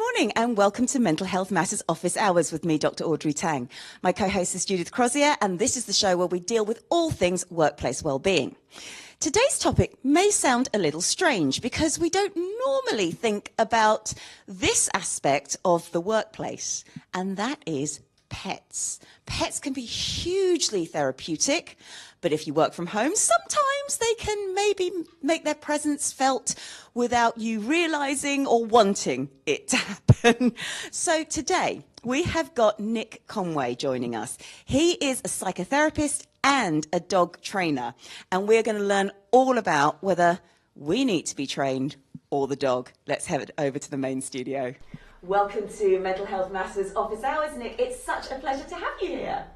morning and welcome to Mental Health Matters Office Hours with me, Dr Audrey Tang. My co-host is Judith Crosier, and this is the show where we deal with all things workplace well-being. Today's topic may sound a little strange because we don't normally think about this aspect of the workplace, and that is pets. Pets can be hugely therapeutic, but if you work from home, sometimes they can maybe make their presence felt without you realizing or wanting it to happen. So today we have got Nick Conway joining us. He is a psychotherapist and a dog trainer, and we're going to learn all about whether we need to be trained or the dog. Let's head over to the main studio. Welcome to Mental Health Matters Office Hours, Nick. It's such a pleasure to have you here.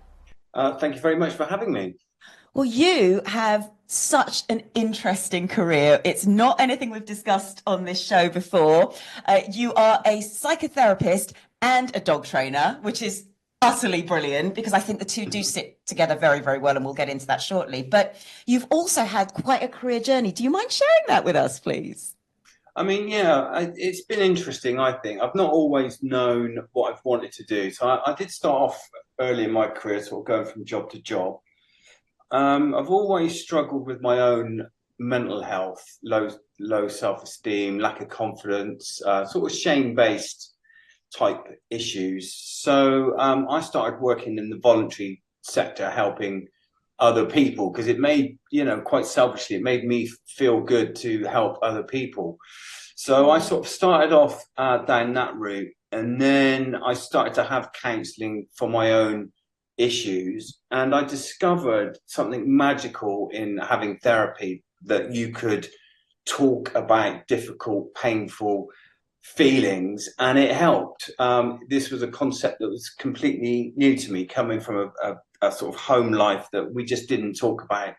Thank you very much for having me. Well, you have such an interesting career. It's not anything we've discussed on this show before. You are a psychotherapist and a dog trainer, which is utterly brilliant because I think the two do sit together very, very well, and we'll get into that shortly. But you've also had quite a career journey. Do you mind sharing that with us, please? I mean, yeah, it's been interesting, I think. I've not always known what I've wanted to do. So I did start off early in my career, sort of going from job to job. I've always struggled with my own mental health, low self-esteem, lack of confidence, sort of shame-based type issues. So I started working in the voluntary sector, helping other people, because it made, quite selfishly, it made me feel good to help other people. So I sort of started off down that route, and then I started to have counselling for my own issues, and I discovered something magical in having therapy, that you could talk about difficult, painful feelings, and it helped. This was a concept that was completely new to me, coming from a sort of home life that we just didn't talk about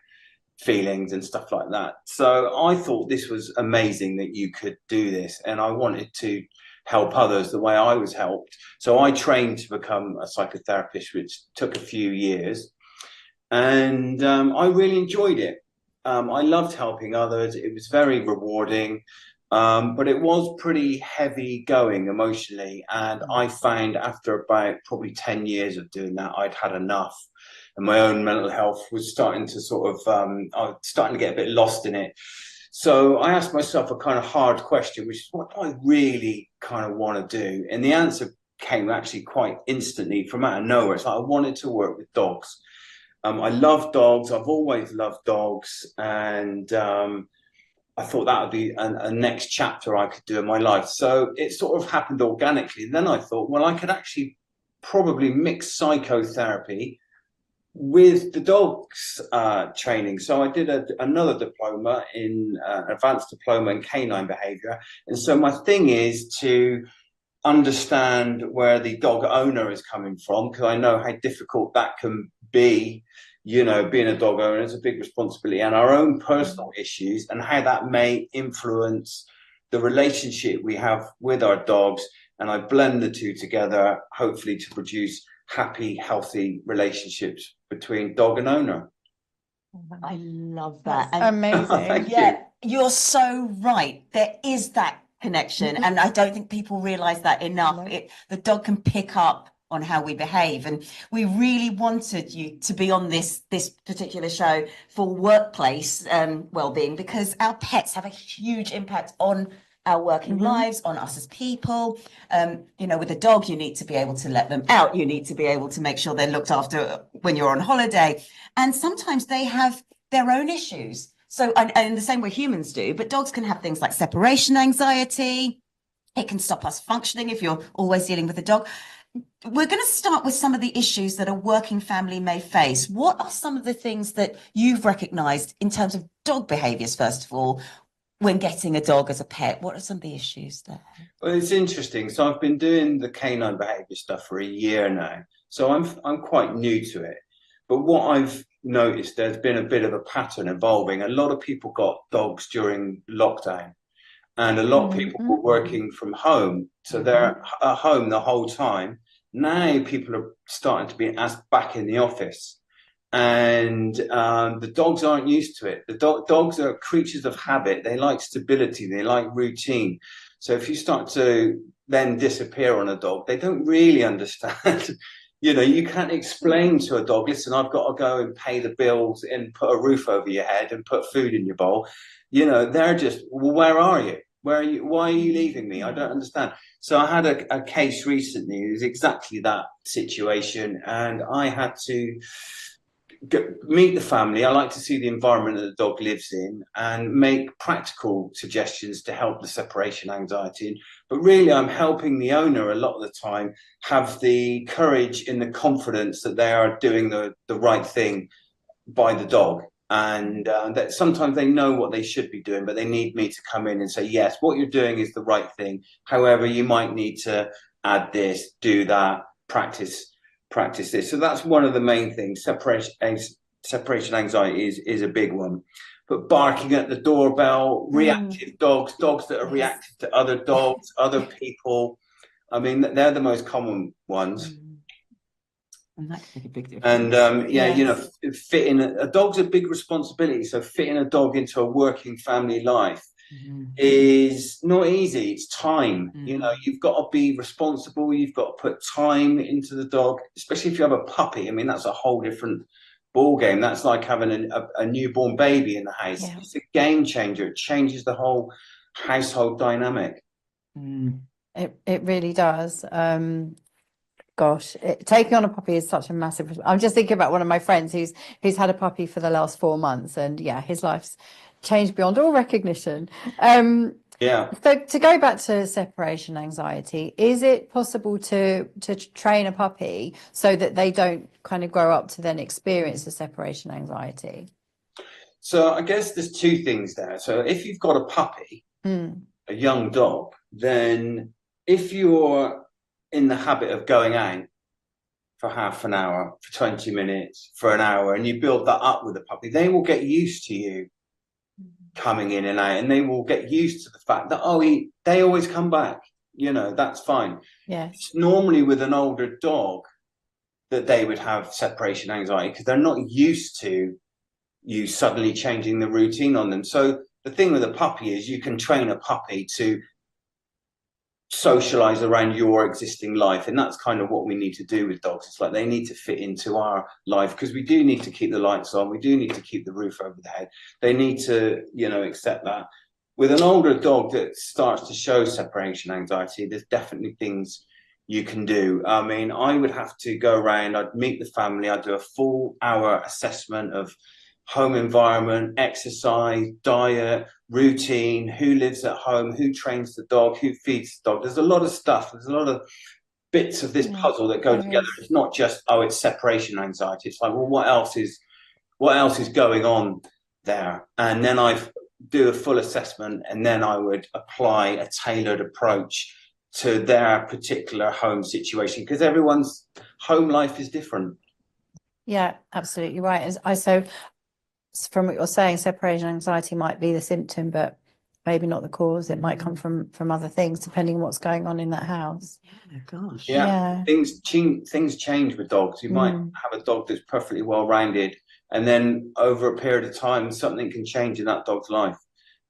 feelings and stuff like that. So I thought this was amazing that you could do this, and I wanted to help others the way I was helped. So I trained to become a psychotherapist, which took a few years, and I really enjoyed it. I loved helping others. It was very rewarding, but it was pretty heavy going emotionally. And I found after about probably 10 years of doing that, I'd had enough. And my own mental health was starting to I was starting to get a bit lost in it. So I asked myself a kind of hard question, which is, what do I really kind of want to do? And the answer came actually quite instantly from out of nowhere. It's like I wanted to work with dogs. I love dogs. I've always loved dogs. And I thought that would be a next chapter I could do in my life. So it sort of happened organically. And then I thought, well, I could actually probably mix psychotherapy with the dogs training. So I did another diploma in advanced diploma in canine behaviour. And so my thing is to understand where the dog owner is coming from, because I know how difficult that can be. Being a dog owner is a big responsibility, and our own personal issues and how that may influence the relationship we have with our dogs. And I blend the two together, hopefully to produce happy, healthy relationships between dog and owner. I love that. That's amazing. You're so right. There is that connection, and I don't think people realise that enough. The dog can pick up on how we behave, and we really wanted you to be on this particular show for workplace well-being, because our pets have a huge impact on our working lives, on us as people. With a dog, you need to be able to let them out. You need to be able to make sure they're looked after when you're on holiday. And sometimes they have their own issues. So, and in the same way humans do, but dogs can have things like separation anxiety. It can stop us functioning if you're always dealing with a dog. We're going to start with some of the issues that a working family may face. What are some of the things that you've recognised in terms of dog behaviours, first of all, when getting a dog as a pet? What are some of the issues there? Well, it's interesting. So I've been doing the canine behaviour stuff for a year now. So I'm quite new to it. But what I've noticed, there's been a bit of a pattern evolving. A lot of people got dogs during lockdown, and a lot of people were working from home. So they're at home the whole time. Now people are starting to be asked back in the office. And the dogs aren't used to it. The dogs are creatures of habit. They like stability. They like routine. So if you start to then disappear on a dog, they don't really understand. You can't explain to a dog, listen, I've got to go and pay the bills and put a roof over your head and put food in your bowl. They're just, well, where are you? Where are you? Why are you leaving me? I don't understand. So I had a case recently. It was exactly that situation. And I had to meet the family. I like to see the environment that the dog lives in and make practical suggestions to help the separation anxiety. But really, I'm helping the owner a lot of the time have the courage and the confidence that they are doing the right thing by the dog. And that sometimes they know what they should be doing, but they need me to come in and say, yes, what you're doing is the right thing. However, you might need to add this, do that, practice this. So that's one of the main things. Separation anxiety is a big one. But barking at the doorbell, reactive dogs that are reactive to other dogs, other people. I mean, they're the most common ones. And that can make a big difference. And fitting a dog's a big responsibility. So fitting a dog into a working family life is not easy. It's time. You've got to be responsible. You've got to put time into the dog, especially if you have a puppy. I mean, that's a whole different ball game. That's like having a newborn baby in the house. Yeah. It's a game changer. It changes the whole household dynamic. It really does. Gosh, taking on a puppy is such a massive. I'm just thinking about one of my friends who's had a puppy for the last 4 months, and his life's changed beyond all recognition. So to go back to separation anxiety, is it possible to train a puppy so that they don't kind of grow up to then experience the separation anxiety? So I guess there's two things there. So if you've got a puppy, a young dog, then if you're in the habit of going out for half an hour, for 20 minutes, for an hour, and you build that up with the puppy, they will get used to you coming in and out, and they will get used to the fact that, they always come back. That's fine. Yes. It's normally with an older dog that they would have separation anxiety because they're not used to you suddenly changing the routine on them. So the thing with a puppy is you can train a puppy to socialize around your existing life, and that's kind of what we need to do with dogs. It's like they need to fit into our life because we do need to keep the lights on, we do need to keep the roof over the head. They need to accept that. With an older dog that starts to show separation anxiety, there's definitely things you can do. I mean, I would have to go around, I'd meet the family, I'd do a full hour assessment of home environment, exercise, diet, routine, who lives at home, who trains the dog, who feeds the dog. There's a lot of stuff. There's a lot of bits of this puzzle that go together. It's not just, it's separation anxiety. It's like, well, what else is going on there? And then I do a full assessment, and then I would apply a tailored approach to their particular home situation because everyone's home life is different. Yeah, absolutely right. So from what you're saying, separation anxiety might be the symptom, but maybe not the cause. It might come from other things, depending on what's going on in that house. Yeah, gosh. Yeah. Things change with dogs. You might have a dog that's perfectly well-rounded, and then over a period of time, something can change in that dog's life.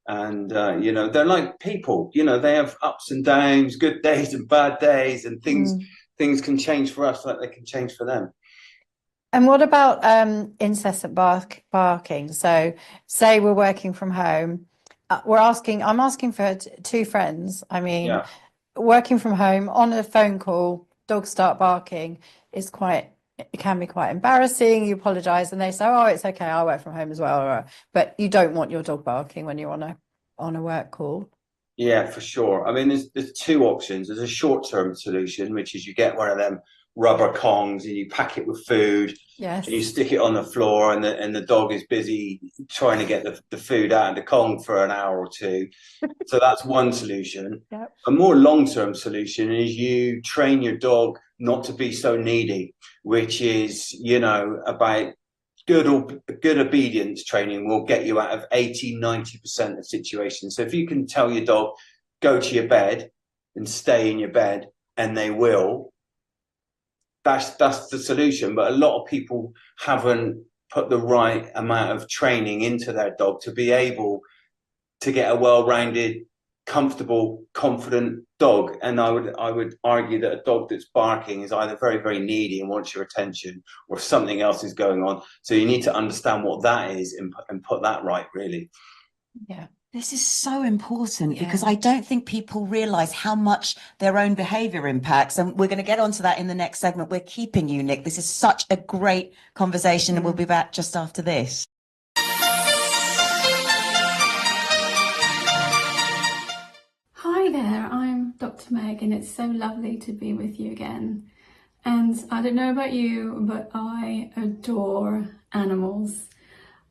And, they're like people. They have ups and downs, good days and bad days, and things can change for us like they can change for them. And what about incessant barking? So say we're working from home. I'm asking for two friends. I mean, working from home on a phone call, dogs start barking. It can be quite embarrassing. You apologize and they say, oh, it's okay, I work from home as well. But you don't want your dog barking when you're on a work call. Yeah, for sure. I mean, there's two options. There's a short-term solution, which is you get one of them rubber Kongs and you pack it with food. Yes. And you stick it on the floor, and the dog is busy trying to get the food out of the Kong for an hour or two. So that's one solution. Yep. A more long-term solution is you train your dog not to be so needy, which is, about good obedience training will get you out of 80-90% of situations. So if you can tell your dog, go to your bed and stay in your bed, and they will, that's the solution. But a lot of people haven't put the right amount of training into their dog to be able to get a well-rounded comfortable, confident dog. And I would argue that a dog that's barking is either very, very needy and wants your attention, or something else is going on. So you need to understand what that is and put that right, really. Yeah. This is so important because I don't think people realise how much their own behaviour impacts. And we're going to get onto that in the next segment. We're keeping you, Nick. This is such a great conversation, and we'll be back just after this. Hi there, I'm Dr. Meg, and it's so lovely to be with you again. And I don't know about you, but I adore animals.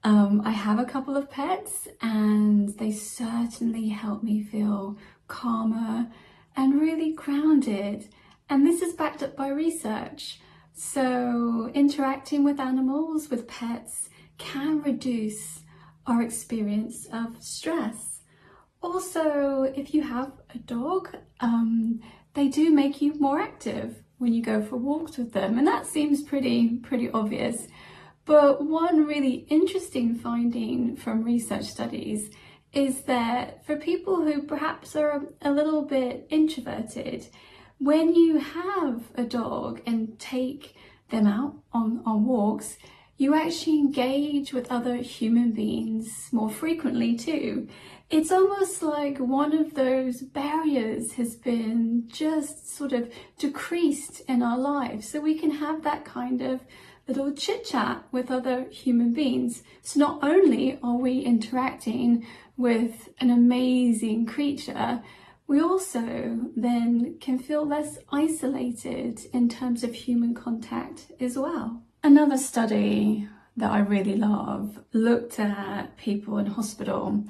I have a couple of pets, and they certainly help me feel calmer and really grounded. And this is backed up by research. So interacting with animals, with pets, can reduce our experience of stress. Also, if you have a dog, they do make you more active when you go for walks with them, and that seems pretty obvious. But one really interesting finding from research studies is that for people who perhaps are a little bit introverted, when you have a dog and take them out on walks, you actually engage with other human beings more frequently too. It's almost like one of those barriers has been just sort of decreased in our lives, so we can have that kind of little chit chat with other human beings. So not only are we interacting with an amazing creature, we also then can feel less isolated in terms of human contact as well. Another study that I really love looked at people in hospital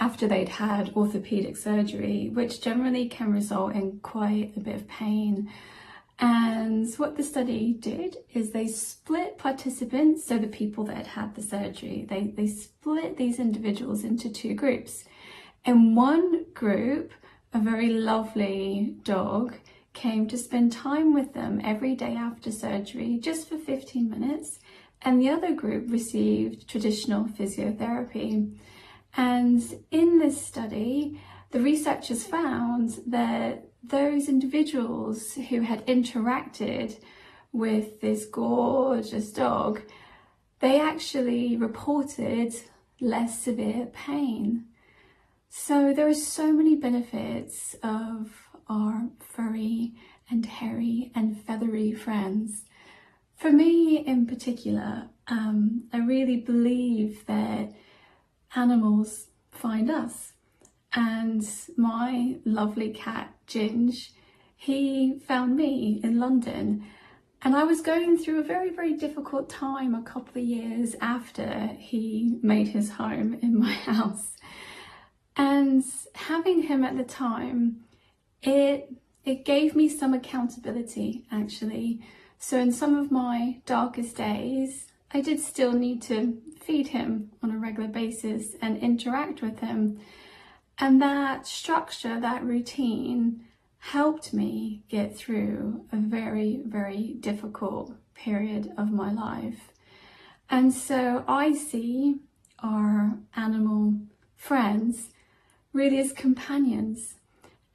after they'd had orthopedic surgery, which generally can result in quite a bit of pain. And what the study did is they split participants, so the people that had the surgery, they split these individuals into two groups. In one group, a very lovely dog came to spend time with them every day after surgery, just for 15 minutes. And the other group received traditional physiotherapy. And in this study, the researchers found that those individuals who had interacted with this gorgeous dog, they actually reported less severe pain. So there are so many benefits of our furry and hairy and feathery friends. For me in particular, I really believe that animals find us. And my lovely cat, Ginge, he found me in London. And I was going through a very, very difficult time a couple of years after he made his home in my house. And having him at the time, it gave me some accountability, actually. So in some of my darkest days, I did still need to feed him on a regular basis and interact with him. And that structure, that routine, helped me get through a very, very difficult period of my life. And so I see our animal friends really as companions.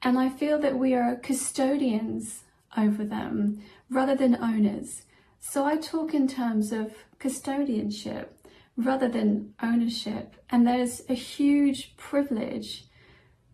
And I feel that we are custodians over them rather than owners. So I talk in terms of custodianship rather than ownership. And there's a huge privilege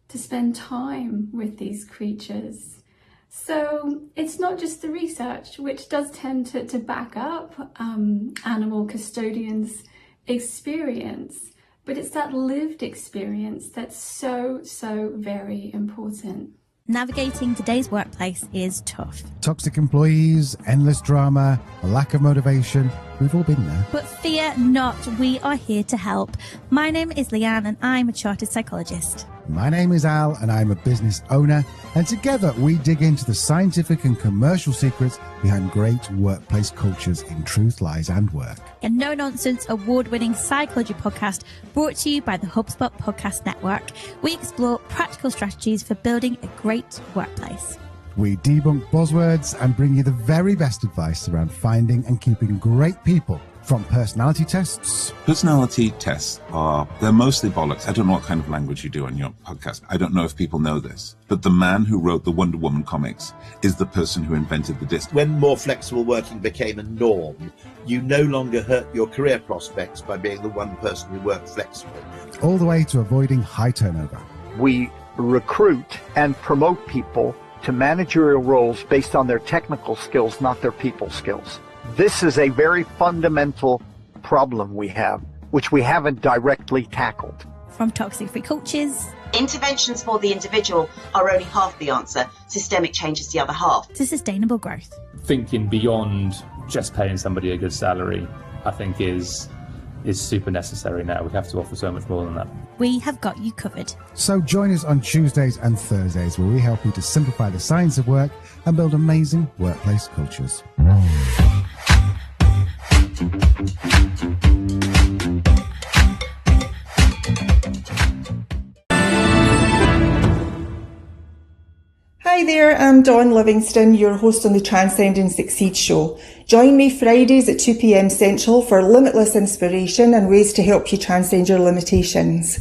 to spend time with these creatures. So it's not just the research, which does tend to back up animal custodians' experience, but it's that lived experience that's so, so very important. Navigating today's workplace is tough. Toxic employees, endless drama, a lack of motivation. We've all been there. But fear not, we are here to help. My name is Leanne and I'm a chartered psychologist. My name is Al and I'm a business owner. And together we dig into the scientific and commercial secrets behind great workplace cultures in truth, lies and work. A no-nonsense, award-winning psychology podcast brought to you by the HubSpot Podcast Network. We explore practical strategies for building a great workplace. We debunk buzzwords and bring you the very best advice around finding and keeping great people From personality tests. Personality tests they're mostly bollocks. I don't know what kind of language you do on your podcast. I don't know if people know this, but the man who wrote the Wonder Woman comics is the person who invented the disc. When more flexible working became a norm, you no longer hurt your career prospects by being the one person who worked flexibly. All the way to avoiding high turnover. We recruit and promote people to managerial roles based on their technical skills, not their people skills. This is a very fundamental problem we have, which we haven't directly tackled. From toxic-free cultures, Interventions for the individual are only half the answer. Systemic change is the other half. to sustainable growth. Thinking beyond just paying somebody a good salary, I think is super necessary now. We have to offer so much more than that. We have got you covered. So join us on Tuesdays and Thursdays where we help you to simplify the science of work and build amazing workplace cultures. Hi there, I'm Dawn Livingston, your host on the Transcend and Succeed show. Join me Fridays at 2 p.m. Central for limitless inspiration and ways to help you transcend your limitations.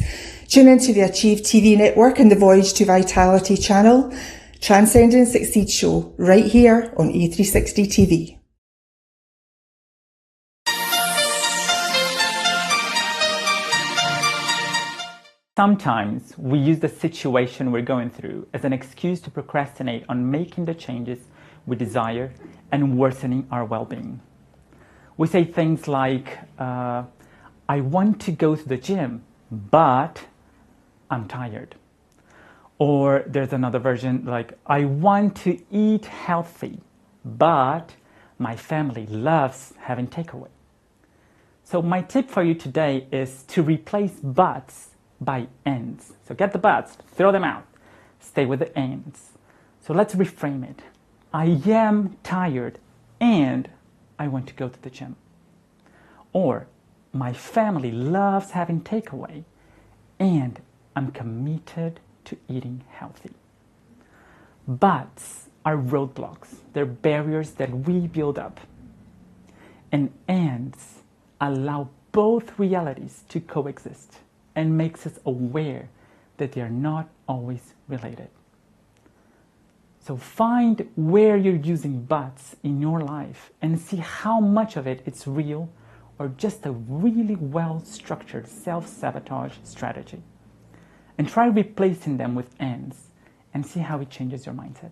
Tune into the Achieve TV network and the Voyage to Vitality channel. Transcend and Succeed show, right here on A360 TV. Sometimes we use the situation we're going through as an excuse to procrastinate on making the changes we desire and worsening our well-being. We say things like, I want to go to the gym, but I'm tired. Or there's another version like, I want to eat healthy, but my family loves having takeaway. So my tip for you today is to replace buts by ends. So get the buts, throw them out, stay with the ends. So let's reframe it. I am tired and I want to go to the gym. Or my family loves having takeaway and I'm committed to eating healthy. Buts are roadblocks. They're barriers that we build up. And ends allow both realities to coexist and makes us aware that they are not always related. So find where you're using buts in your life and see how much of it is real or just a really well-structured self-sabotage strategy. And try replacing them with ends and see how it changes your mindset.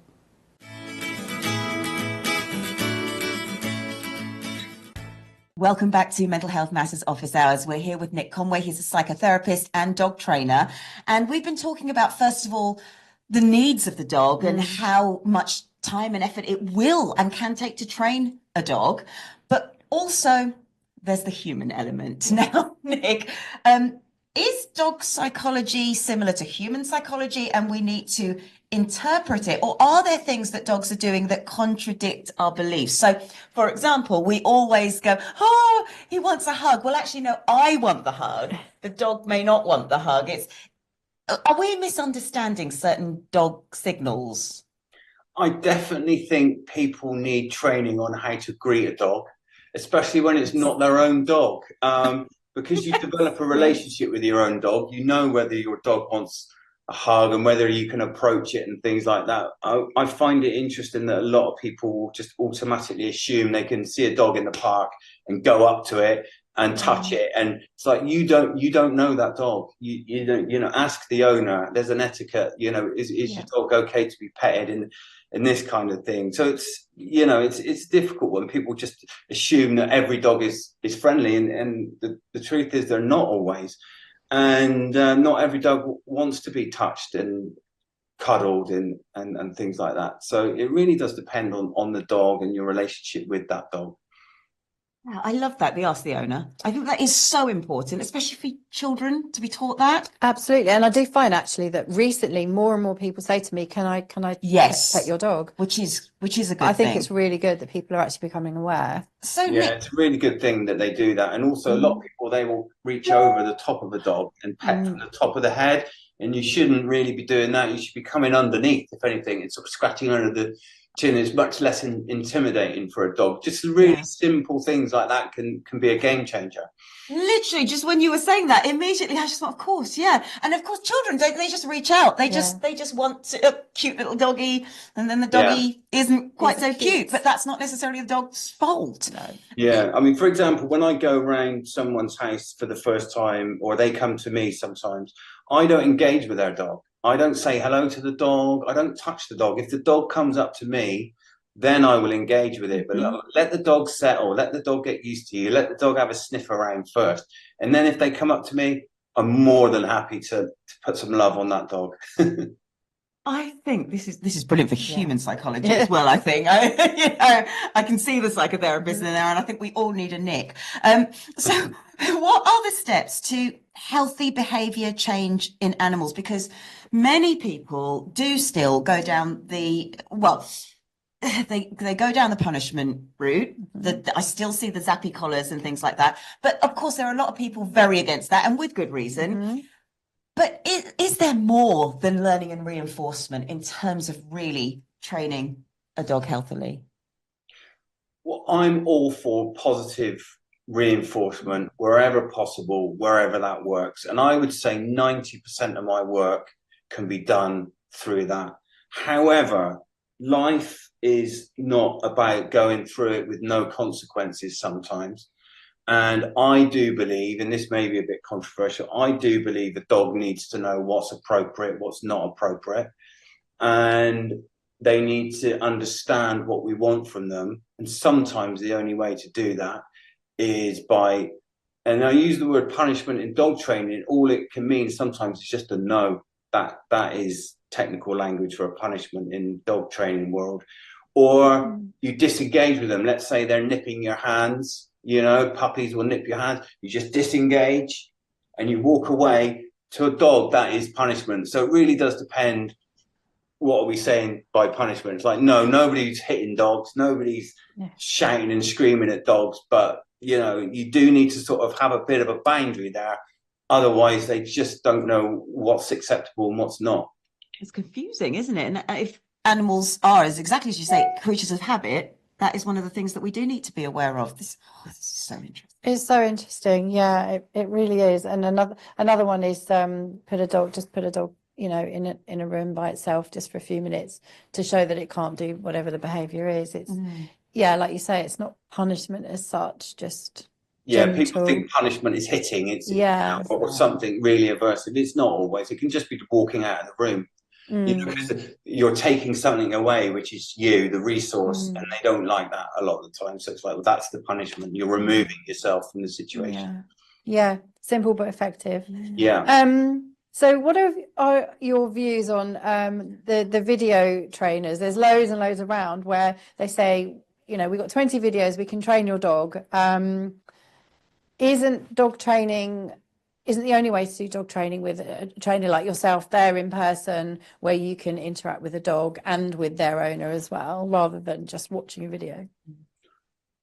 Welcome back to Mental Health Matters Office Hours. We're here with Nick Conway. He's a psychotherapist and dog trainer. And we've been talking about, first of all, the needs of the dog and how much time and effort it will and can take to train a dog. But also, there's the human element. Now, Nick, is dog psychology similar to human psychology and we need to interpret it? Or are there things that dogs are doing that contradict our beliefs? So, for example, we always go, oh, he wants a hug. Well, actually, no, I want the hug. The dog may not want the hug. Are we misunderstanding certain dog signals? I definitely think people need training on how to greet a dog, especially when it's not their own dog. Because you develop a relationship with your own dog, you know whether your dog wants a hug and whether you can approach it and things like that. I find it interesting that a lot of people will just automatically assume they can see a dog in the park and go up to it and touch it, and it's like you don't know that dog. You don't, ask the owner. There's an etiquette. Is your dog okay to be petted and this kind of thing. So it's difficult when people just assume that every dog is friendly, and the truth is they're not always. And not every dog wants to be touched and cuddled and things like that. So it really does depend on the dog and your relationship with that dog. I love that. They ask the owner. I think that is so important, especially for children, to be taught that. Absolutely. And I do find actually that recently more and more people say to me, can I yes, pet your dog? Which is a good thing. I think it's really good that people are actually becoming aware. So yeah, it's a really good thing that they do that. And also a lot of people, they will reach over the top of a dog and pet from the top of the head. And you shouldn't really be doing that. You should be coming underneath, if anything, and sort of scratching under the is much less intimidating for a dog. Just really simple things like that can be a game changer. Literally, just when you were saying that, immediately I just thought, of course, yeah. And of course, children they just reach out. They just want a cute little doggy, and then the doggy isn't quite so cute. But that's not necessarily the dog's fault. No. Yeah, I mean, for example, when I go around someone's house for the first time, or they come to me sometimes, I don't engage with their dog. I don't say hello to the dog. I don't touch the dog. If the dog comes up to me, then I will engage with it. But let the dog settle. Let the dog get used to you. Let the dog have a sniff around first. And then if they come up to me, I'm more than happy to put some love on that dog. I think this is brilliant for human psychology as well. I think I can see the psychotherapist in there, and I think we all need a Nick. So, what are the steps to healthy behaviour change in animals? Because many people do still go down they go down the punishment route. I still see the zappy collars and things like that. But of course, there are a lot of people very against that, and with good reason. But is there more than learning and reinforcement in terms of really training a dog healthily? Well, I'm all for positive reinforcement wherever possible, wherever that works. And I would say 90% of my work can be done through that. However, life is not about going through it with no consequences sometimes. And I do believe, and this may be a bit controversial, I do believe a dog needs to know what's appropriate, what's not appropriate. And they need to understand what we want from them. And sometimes the only way to do that is by, and I use the word punishment in dog training, all it can mean sometimes is just a no. That is technical language for a punishment in dog training world. Or you disengage with them. Let's say they're nipping your hands. You know, puppies will nip your hands. You just disengage and you walk away. To a dog, that is punishment. So it really does depend. What are we saying by punishment? It's like, no, nobody's hitting dogs. Nobody's shouting and screaming at dogs. But, you know, you do need to sort of have a bit of a boundary there. Otherwise, they just don't know what's acceptable and what's not. It's confusing, isn't it? And if animals are, as exactly as you say, creatures of habit, that is one of the things that we do need to be aware of. This is so interesting. It's so interesting. Yeah, it really is. And another one is put a dog, you know, in a room by itself just for a few minutes to show that it can't do whatever the behaviour is. It's like you say, it's not punishment as such, just gentle. People think punishment is hitting, or something really aversive. It's not always. It can just be walking out of the room. You know, because you're taking something away, which is you, the resource, and they don't like that a lot of the time. So it's like, well, that's the punishment. You're removing yourself from the situation. Yeah, simple but effective. Yeah. So what are your views on the video trainers? There's loads and loads around where they say, you know, we've got 20 videos, we can train your dog. Isn't the only way to do dog training with a trainer like yourself there in person, where you can interact with the dog and with their owner as well, rather than just watching a video?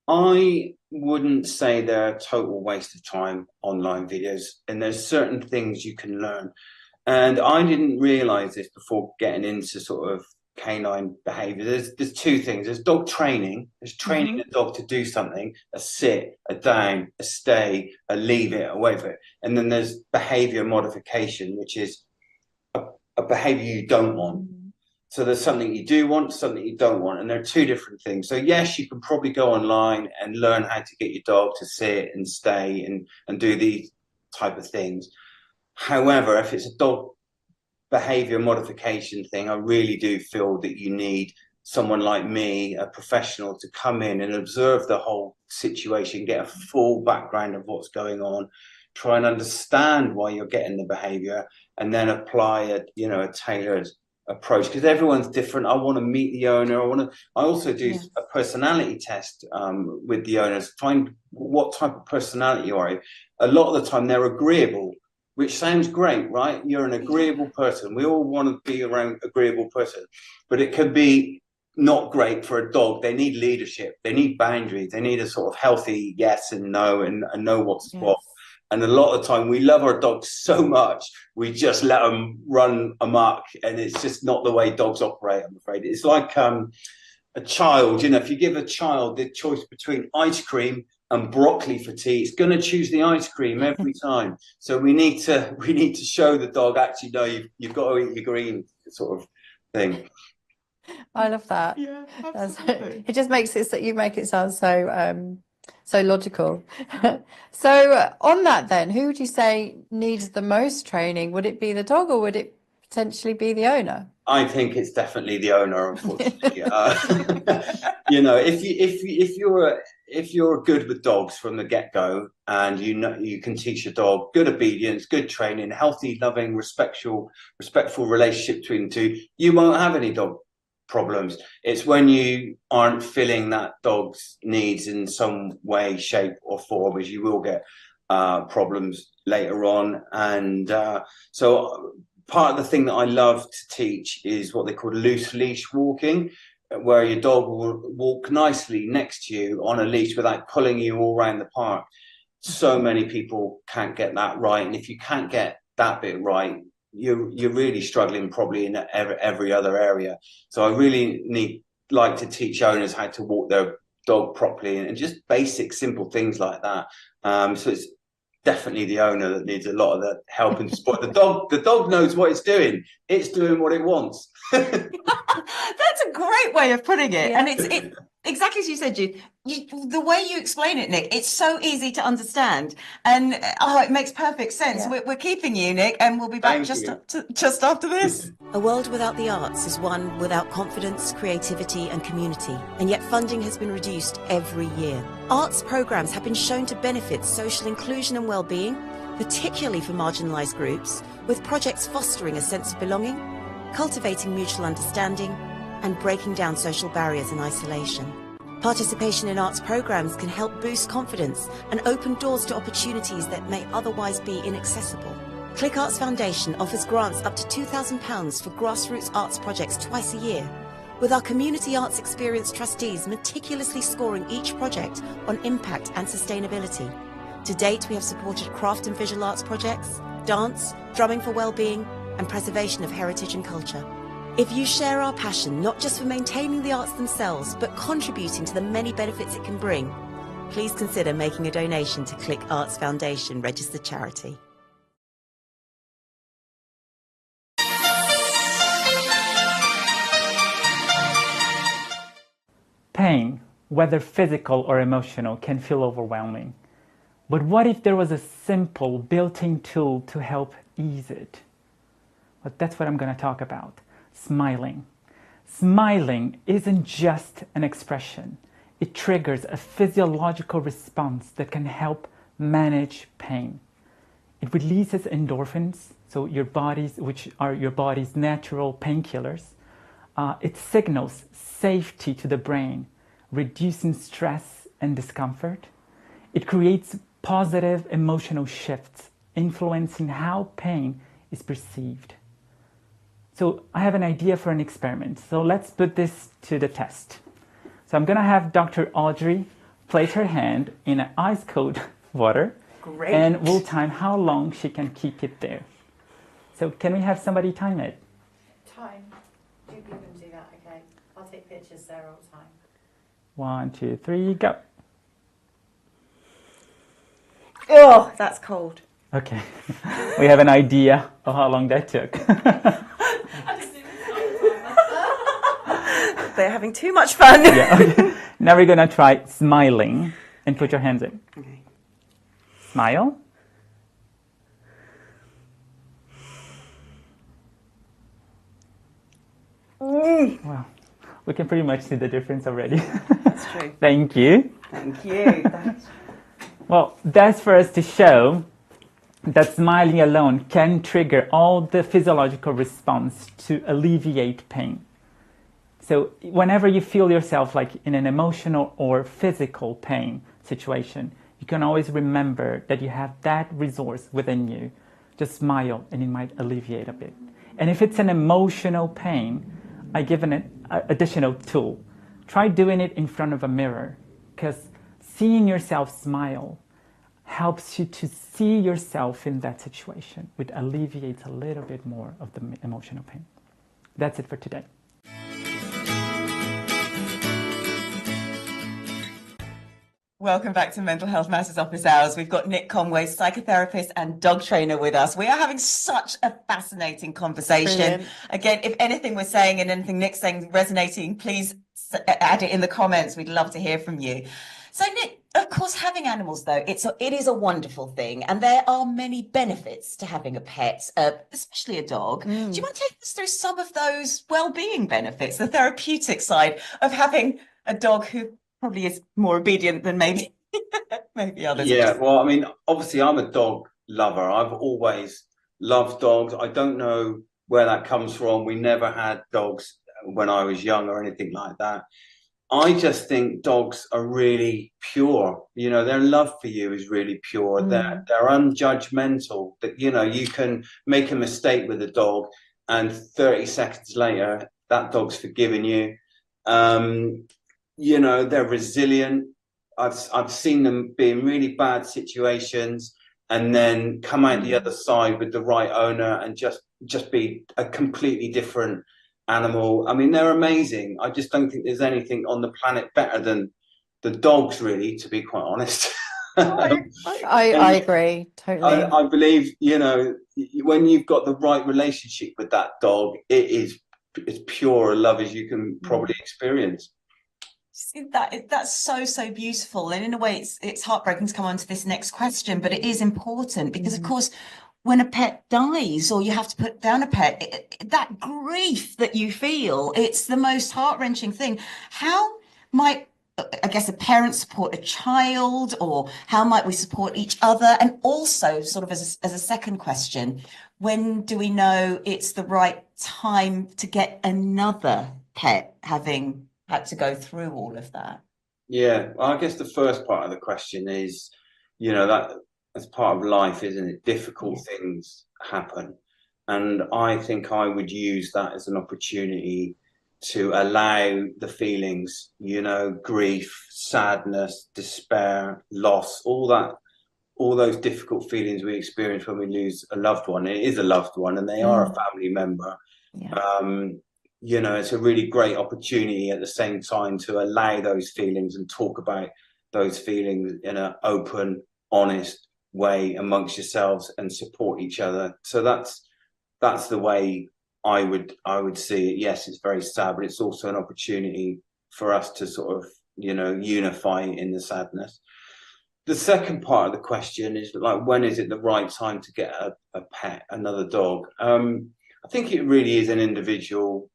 I wouldn't say they're a total waste of time, online videos, and there's certain things you can learn. And I didn't realise this before getting into sort of canine behaviour. There's two things. There's dog training. There's training a dog to do something, a sit, a down, a stay, a leave it, a wait for it. And then there's behaviour modification, which is a behaviour you don't want. So there's something you do want, something you don't want, and they're two different things. So yes, you can probably go online and learn how to get your dog to sit and stay and do these type of things. However, if it's a dog behavior modification thing, I really do feel that you need someone like me, a professional, to come in and observe the whole situation, get a full background of what's going on, try and understand why you're getting the behavior, and then apply a tailored approach, because everyone's different. I want to meet the owner. I also do a personality test with the owners, find what type of personality you are. A lot of the time they're agreeable, which sounds great, right? You're an agreeable person. We all want to be around an agreeable person, but it could be not great for a dog. They need leadership. They need boundaries. They need a sort of healthy yes and no, and know what's what. And a lot of the time we love our dogs so much, we just let them run amok, and it's just not the way dogs operate, I'm afraid. It's like a child, you know, if you give a child the choice between ice cream and broccoli for tea, it's going to choose the ice cream every time. So we need to show the dog, actually, no, you've got to eat your green, sort of thing. I love that. Yeah, absolutely. It just makes it so you make it sound so logical. So on that then, who would you say needs the most training? Would it be the dog or would it potentially be the owner? I think it's definitely the owner, unfortunately. You know, if you're good with dogs from the get-go, and you know you can teach a dog good obedience, good training, healthy, loving, respectful relationship between the two, you won't have any dog problems. It's when you aren't filling that dog's needs in some way, shape, or form, as you will get problems later on. And so part of the thing that I love to teach is what they call loose leash walking, where your dog will walk nicely next to you on a leash without pulling you all around the park. So many people can't get that right. And if you can't get that bit right, you're really struggling probably in every other area. So I really like to teach owners how to walk their dog properly, and just basic, simple things like that. So it's definitely the owner that needs a lot of the help and support. The dog knows what it's doing. It's doing what it wants. That's a great way of putting it. Yeah. And it's exactly as you said, Jude. The way you explain it, Nick, it's so easy to understand. And it makes perfect sense. Yeah. We're keeping you, Nick, and we'll be back just after this. A world without the arts is one without confidence, creativity and community. And yet funding has been reduced every year. Arts programmes have been shown to benefit social inclusion and well-being, particularly for marginalised groups, with projects fostering a sense of belonging, cultivating mutual understanding, and breaking down social barriers and isolation. Participation in arts programmes can help boost confidence and open doors to opportunities that may otherwise be inaccessible. Click Arts Foundation offers grants up to £2,000 for grassroots arts projects twice a year, with our community arts experience trustees meticulously scoring each project on impact and sustainability. To date, we have supported craft and visual arts projects, dance, drumming for well-being, and preservation of heritage and culture. If you share our passion, not just for maintaining the arts themselves, but contributing to the many benefits it can bring, please consider making a donation to Click Arts Foundation registered charity. Pain, whether physical or emotional, can feel overwhelming. But what if there was a simple built-in tool to help ease it? Well, that's what I'm going to talk about. Smiling. Smiling isn't just an expression. It triggers a physiological response that can help manage pain. It releases endorphins, so which are your body's natural painkillers. It signals safety to the brain, reducing stress and discomfort. It creates positive emotional shifts, influencing how pain is perceived. So I have an idea for an experiment. So let's put this to the test. So I'm going to have Dr. Audrey place her hand in an ice cold water. Great. And we'll time how long she can keep it there. So can we have somebody time it? Time. You can do that, okay. I'll take pictures there all the time. 1, 2, 3, go. Oh, that's cold. Okay. We have an idea of how long that took. They're having too much fun. Yeah, okay. Now we're going to try smiling and put your hands in. Okay. Smile. Wow. We can pretty much see the difference already. That's true. Thank you. Thank you. Well, that's for us to show that smiling alone can trigger all the physiological response to alleviate pain. So whenever you feel yourself like in an emotional or physical pain situation, you can always remember that you have that resource within you. Just smile and it might alleviate a bit. And if it's an emotional pain, I give an additional tool. Try doing it in front of a mirror, because seeing yourself smile helps you to see yourself in that situation, which alleviates a little bit more of the emotional pain. That's it for today. Welcome back to Mental Health Matters Office Hours. We've got Nick Conway, psychotherapist and dog trainer with us. We are having such a fascinating conversation. Brilliant. Again, if anything we're saying and anything Nick's saying resonating, please add it in the comments. We'd love to hear from you. So Nick, of course, having animals though, it is a wonderful thing, and there are many benefits to having a pet, especially a dog. Do you mind taking us through some of those well-being benefits, the therapeutic side of having a dog who probably is more obedient than maybe others? Yeah, well, I mean, obviously I'm a dog lover. I've always loved dogs. I don't know where that comes from. We never had dogs when I was young or anything like that. I just think dogs are really pure. You know, their love for you is really pure. They're unjudgmental. That, you know, you can make a mistake with a dog and 30 seconds later that dog's forgiven you. You know, they're resilient. I've seen them be in really bad situations and then come out the other side with the right owner and just be a completely different animal. I mean, they're amazing. I just don't think there's anything on the planet better than the dogs, really, to be quite honest. I agree totally. I believe, you know, when you've got the right relationship with that dog, it is as pure a love as you can probably experience. That's so beautiful, and in a way it's heartbreaking to come on to this next question, but it is important because of course when a pet dies or you have to put down a pet, that grief that you feel, it's the most heart-wrenching thing. How might, I guess, a parent support a child, or how might we support each other? And also, sort of as a second question, when do we know it's the right time to get another pet, having had to go through all of that? Yeah, well, I guess the first part of the question is, you know, that's part of life, isn't it? Difficult things happen. And I think I would use that as an opportunity to allow the feelings, you know, grief, sadness, despair, loss, all those difficult feelings we experience when we lose a loved one. It is a loved one and they are a family member. You know, it's a really great opportunity at the same time to allow those feelings and talk about those feelings in an open, honest way amongst yourselves and support each other. So that's the way I would see it. Yes, it's very sad, but it's also an opportunity for us to sort of, you know, unify in the sadness. The second part of the question is like, when is it the right time to get a pet, another dog? I think it really is an individual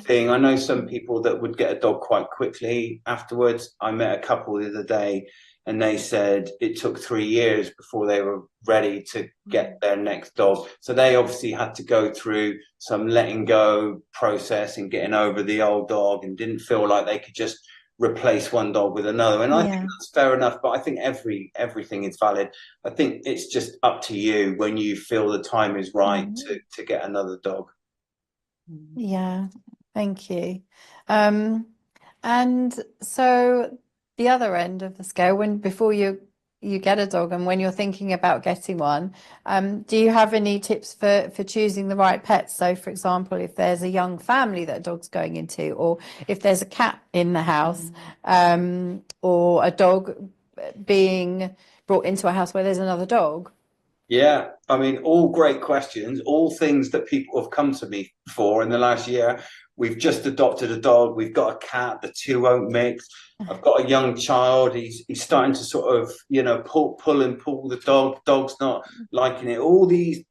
thing. I know some people that would get a dog quite quickly afterwards. I met a couple the other day and they said it took 3 years before they were ready to get their next dog. So they obviously had to go through some letting go process and getting over the old dog and didn't feel like they could just replace one dog with another. And I think that's fair enough, but I think everything is valid. I think it's just up to you when you feel the time is right to get another dog. Yeah, thank you. And so the other end of the scale, before you get a dog and when you're thinking about getting one, do you have any tips for choosing the right pet? So for example, if there's a young family that a dog's going into, or if there's a cat in the house, or a dog being brought into a house where there's another dog. Yeah, I mean, all great questions, all things that people have come to me for in the last year. We've just adopted a dog. We've got a cat. The two won't mix. I've got a young child. He's starting to sort of, you know, pull the dog. Dog's not liking it. All these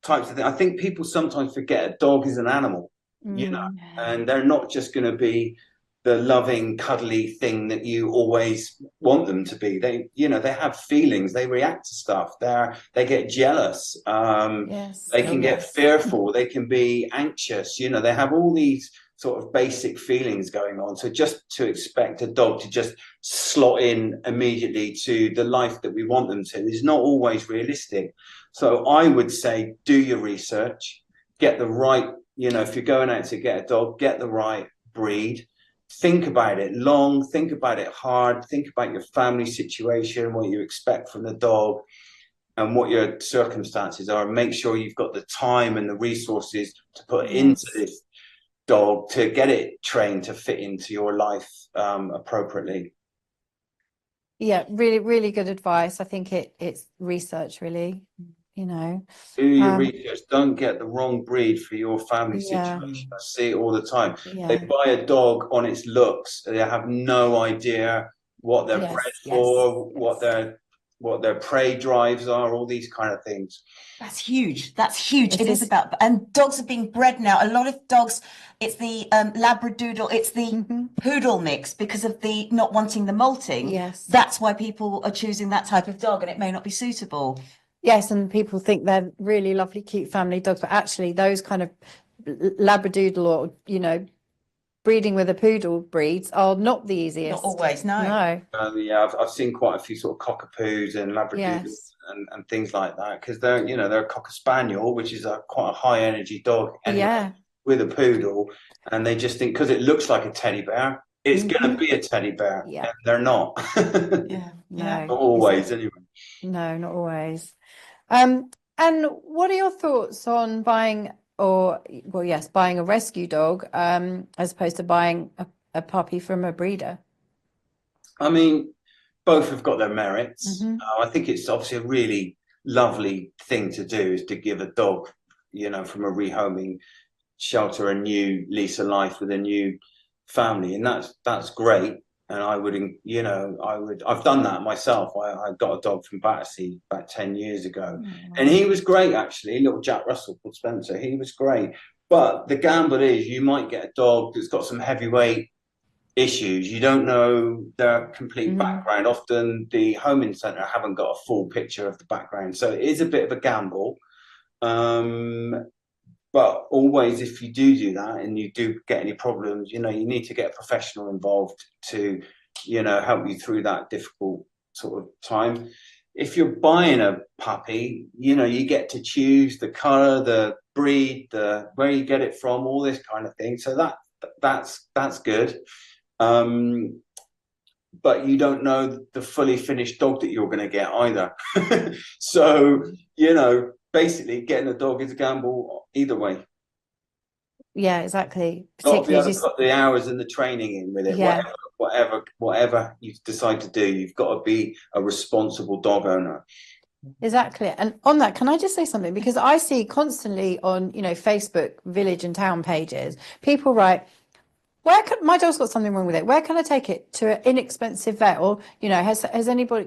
types of things. I think people sometimes forget a dog is an animal, you know, and they're not just going to be the loving, cuddly thing that you always want them to be. They, you know, they have feelings. They react to stuff. They get jealous. They can get fearful. They can be anxious. You know, they have all these sort of basic feelings going on. So just to expect a dog to just slot in immediately to the life that we want them to is not always realistic. So I would say, do your research, get the right, you know, if you're going out to get a dog, get the right breed. Think about it long, think about it hard, think about your family situation, what you expect from the dog and what your circumstances are. Make sure you've got the time and the resources to put into this dog to get it trained to fit into your life appropriately. Yeah, really, really good advice. I think it's research, really, you know. Do your research. Don't get the wrong breed for your family Yeah. situation. I see it all the time. Yeah. They buy a dog on its looks. They have no idea what they're bred for, what their prey drives are, all these kind of things. That's huge. That's huge. It is about, and dogs are being bred now. A lot of dogs, it's the Labradoodle, it's the poodle mix because of the not wanting the molting. Yes. That's why people are choosing that type of dog, and it may not be suitable. Yes, and people think they're really lovely, cute family dogs, but actually those kind of Labradoodle or, you know, breeding with a poodle breeds are not the easiest. Not always, no. Yeah, I've seen quite a few sort of cockapoos and Labradoodles and things like that, because they're, you know, they're a Cocker Spaniel, which is quite a high energy dog anyway, with a poodle, and they just think because it looks like a teddy bear, it's going to be a teddy bear. Yeah. And they're not. No, not always anyway. No, not always. And what are your thoughts on buying buying a rescue dog as opposed to buying a puppy from a breeder? I mean, both have got their merits. I think it's obviously a really lovely thing to do, is to give a dog, you know, from a rehoming shelter a new lease of life with a new family, and that's great. And I've done that myself. I got a dog from Battersea about 10 years ago, and he was great, actually. Little Jack Russell called Spencer. He was great. But the gamble is you might get a dog that's got some heavyweight issues. You don't know their complete background. Often the homing centre haven't got a full picture of the background. So it is a bit of a gamble. But always, if you do that and you do get any problems, you know, you need to get a professional involved to, you know, help you through that difficult sort of time. If you're buying a puppy, you know, you get to choose the colour, the breed, where you get it from, all this kind of thing. So that's good. But you don't know the fully finished dog that you're going to get either. So, you know, basically getting a dog is a gamble either way. Yeah, exactly. Got to be able to put the hours and the training in with it. Yeah. Whatever you decide to do, you've got to be a responsible dog owner. Exactly. And on that, can I just say something? Because I see constantly on, you know, Facebook village and town pages, people write, my dog's got something wrong with it. Where can I take it to an inexpensive vet? Or, you know,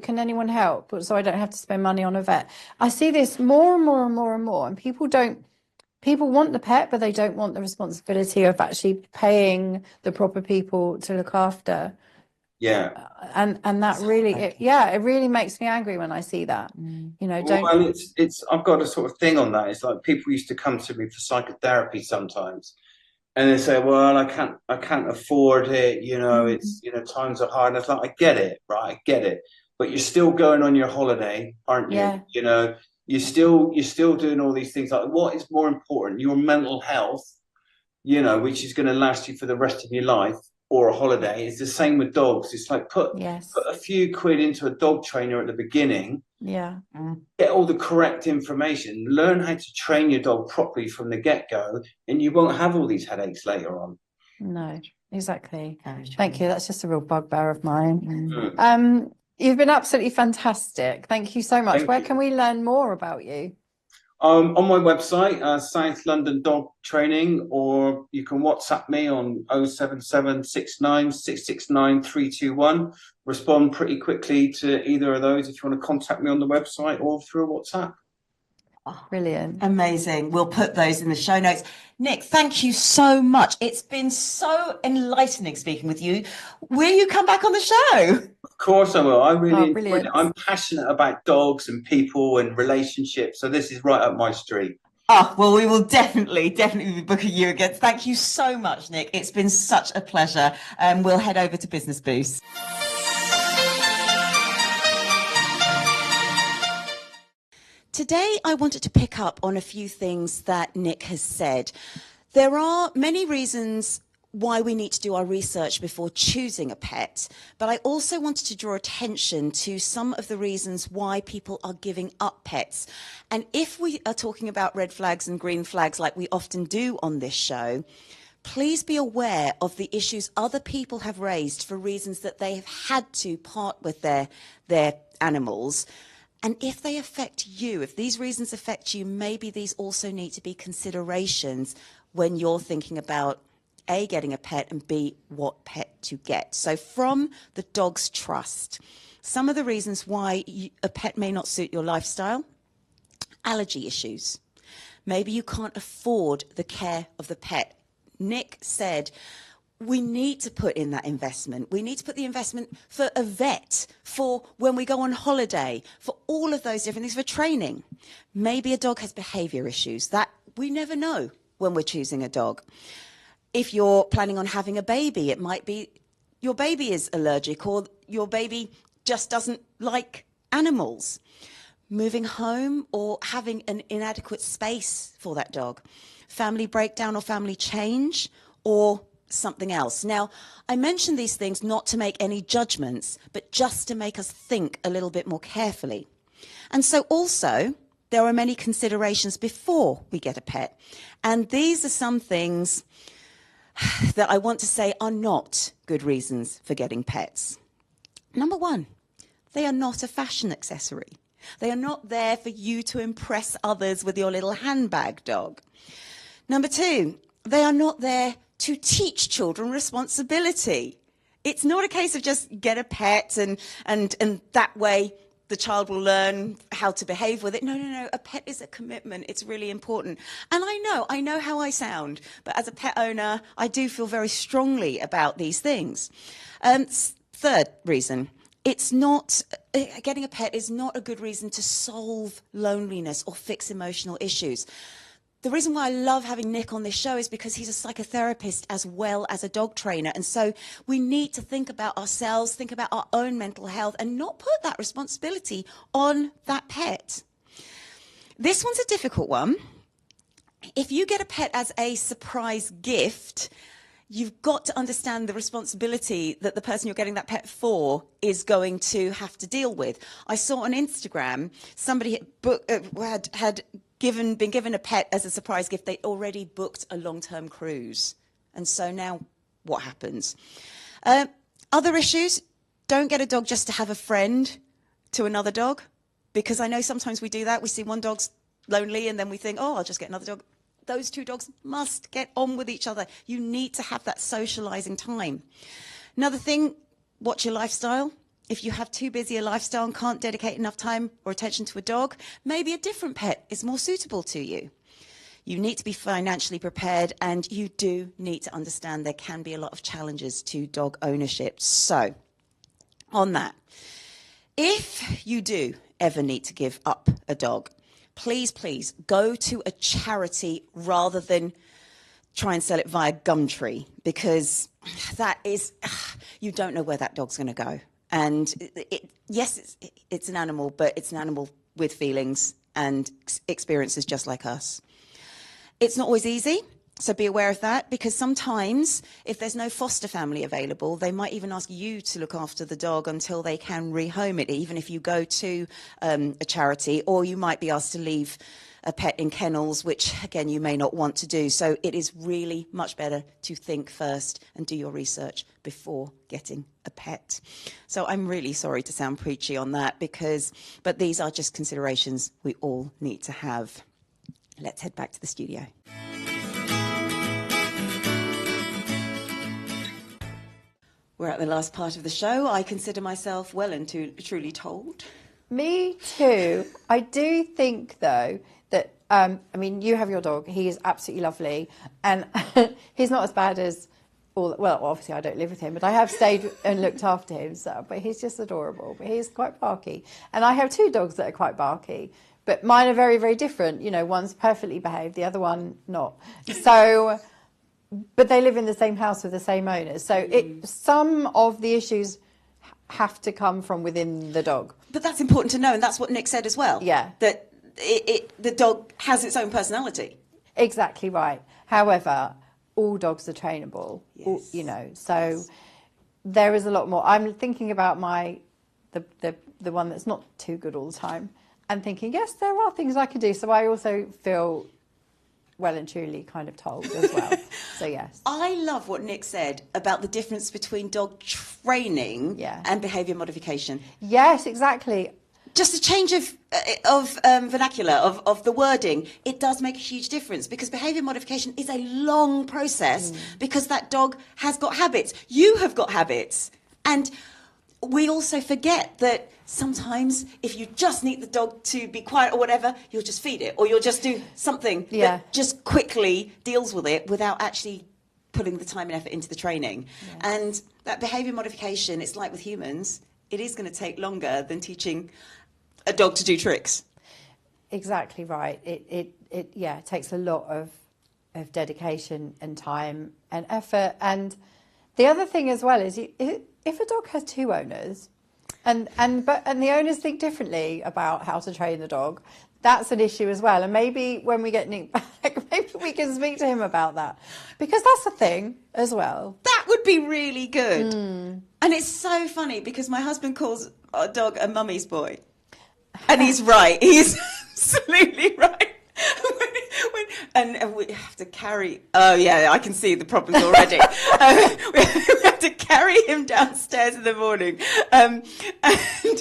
can anyone help? So I don't have to spend money on a vet. I see this more and more and more and more. And people want the pet, but they don't want the responsibility of actually paying the proper people to look after. Yeah. And that really, it really makes me angry when I see that. You know, Well, I've got a sort of thing on that. It's like people used to come to me for psychotherapy sometimes. And they say, well, I can't afford it. You know, it's, you know, times are hard. And it's like, I get it, right? I get it. But you're still going on your holiday, aren't you? Yeah. You know, you're still doing all these things. Like, what is more important? Your mental health, you know, which is going to last you for the rest of your life, or a holiday. It's the same with dogs. It's like put a few quid into a dog trainer at the beginning. Yeah. Get all the correct information. Learn how to train your dog properly from the get-go, and you won't have all these headaches later on. No, exactly. Thank you. That's just a real bugbear of mine. You've been absolutely fantastic. Thank you so much. Where can we learn more about you? On my website, South London Dog Training, or you can WhatsApp me on 07769 669 321. Respond pretty quickly to either of those if you want to contact me on the website or through WhatsApp. Oh, brilliant. Amazing. We'll put those in the show notes. Nick, thank you so much. It's been so enlightening speaking with you. Will you come back on the show? Of course I will. I really brilliant. I'm passionate about dogs and people and relationships, so this is right up my street. Oh, well, we will definitely be booking you again. Thank you so much, Nick. It's been such a pleasure. We'll head over to Business Boost. Today, I wanted to pick up on a few things that Nick has said. There are many reasons why we need to do our research before choosing a pet, but I also wanted to draw attention to some of the reasons why people are giving up pets. And if we are talking about red flags and green flags like we often do on this show, Please be aware of the issues other people have raised for reasons that they have had to part with their animals. And if they affect you, if these reasons affect you, maybe these also need to be considerations when you're thinking about A, getting a pet, and B, what pet to get. So from the dog's trust, some of the reasons why a pet may not suit your lifestyle: allergy issues. Maybe you can't afford the care of the pet. Nick said, we need to put in that investment. We need to put the investment for a vet, for when we go on holiday, for all of those different things, for training. Maybe a dog has behavior issues that we never know when we're choosing a dog. If you're planning on having a baby, it might be your baby is allergic, or your baby just doesn't like animals. Moving home, or having an inadequate space for that dog. Family breakdown or family change, or something else. Now, I mention these things not to make any judgments, but just to make us think a little bit more carefully. And so also, there are many considerations before we get a pet. And these are some things that I want to say are not good reasons for getting pets. Number one, they are not a fashion accessory. They are not there for you to impress others with your little handbag dog. Number two, they are not there to teach children responsibility. It's not a case of just get a pet and that way the child will learn how to behave with it. No. A pet is a commitment. It's really important. And I know how I sound, but as a pet owner, I do feel very strongly about these things. Third reason, getting a pet is not a good reason to solve loneliness or fix emotional issues. The reason why I love having Nick on this show is because he's a psychotherapist as well as a dog trainer. And so we need to think about ourselves, think about our own mental health, and not put that responsibility on that pet. This one's a difficult one. If you get a pet as a surprise gift, you've got to understand the responsibility that the person you're getting that pet for is going to have to deal with. I saw on Instagram somebody had been given a pet as a surprise gift. They already booked a long-term cruise. And so now what happens? Other issues, don't get a dog just to have a friend to another dog, because I know sometimes we do that. We see one dog's lonely and then we think, oh, I'll just get another dog. Those two dogs must get on with each other. You need to have that socializing time. Another thing, watch your lifestyle. If you have too busy a lifestyle and can't dedicate enough time or attention to a dog, maybe a different pet is more suitable to you. You need to be financially prepared, and you do need to understand there can be a lot of challenges to dog ownership. So, on that, if you do ever need to give up a dog, please go to a charity rather than try and sell it via Gumtree, because that is, you don't know where that dog's going to go. And yes, it's an animal, but it's an animal with feelings and experiences just like us. It's not always easy, so be aware of that, because sometimes if there's no foster family available, they might even ask you to look after the dog until they can rehome it, even if you go to a charity, or you might be asked to leave a pet in kennels, which again you may not want to do. So it is really much better to think first and do your research before getting a pet. So I'm really sorry to sound preachy on that, but these are just considerations we all need to have. Let's head back to the studio. We're at the last part of the show. I consider myself well and truly told. Me too. I do think, though, that, you have your dog. He is absolutely lovely. And he's not as bad as obviously I don't live with him, but I have stayed and looked after him. So, but he's just adorable. But he's quite barky. And I have two dogs that are quite barky. But mine are very, very different. One's perfectly behaved, the other one not. So, but they live in the same house with the same owners. So some of the issues have to come from within the dog. But that's important to know, and that's what Nick said as well. Yeah. That the dog has its own personality. Exactly right. However, all dogs are trainable. Yes. So there is a lot more. I'm thinking about the one that's not too good all the time, and thinking, yes, there are things I can do. So I also feel well and truly kind of told as well. So yes. I love what Nick said about the difference between dog training and behaviour modification. Yes, exactly. Just a change of vernacular, of the wording, it does make a huge difference, because behaviour modification is a long process because that dog has got habits. You have got habits. And we also forget that sometimes if you just need the dog to be quiet or whatever, you'll just feed it, or you'll just do something that just quickly deals with it without actually putting the time and effort into the training. And that behaviour modification, it's like with humans, it is going to take longer than teaching a dog to do tricks. Exactly right. It takes a lot of dedication and time and effort. And the other thing as well is if a dog has two owners and the owners think differently about how to train the dog, that's an issue as well. And maybe when we get Nick back, maybe we can speak to him about that, because that's a thing as well. That would be really good. And it's so funny because my husband calls our dog a mummy's boy. And he's right. He's absolutely right. And we have to carry... Oh, yeah, I can see the problems already. We have to carry him downstairs in the morning. And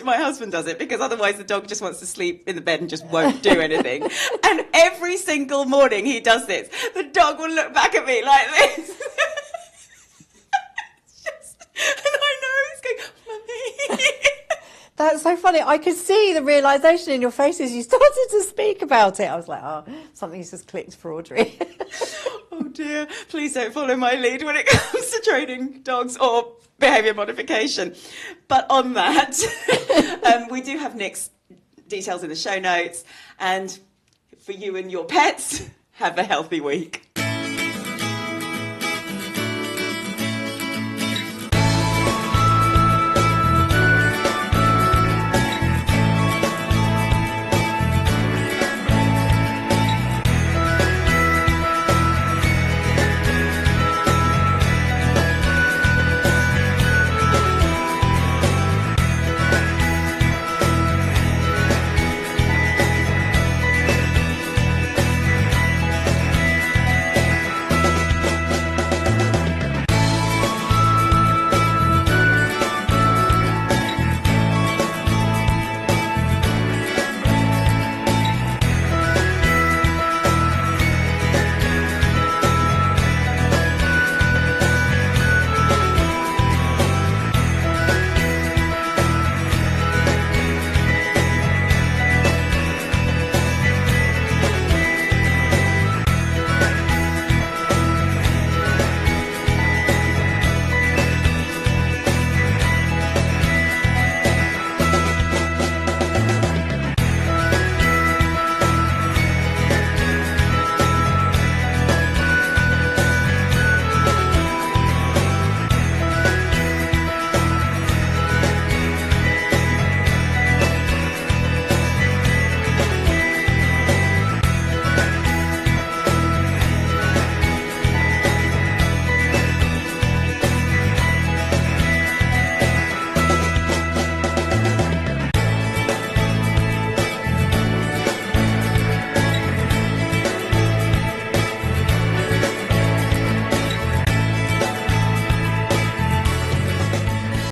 my husband does it because otherwise the dog just wants to sleep in the bed and just won't do anything. And every single morning he does this. The dog will look back at me like this. And I know he's going, Mummy... That's so funny. I could see the realisation in your face as you started to speak about it. I was like, oh, something's just clicked for Audrey. Oh dear. Please don't follow my lead when it comes to training dogs or behaviour modification. But on that, we do have Nick's details in the show notes. And for you and your pets, have a healthy week.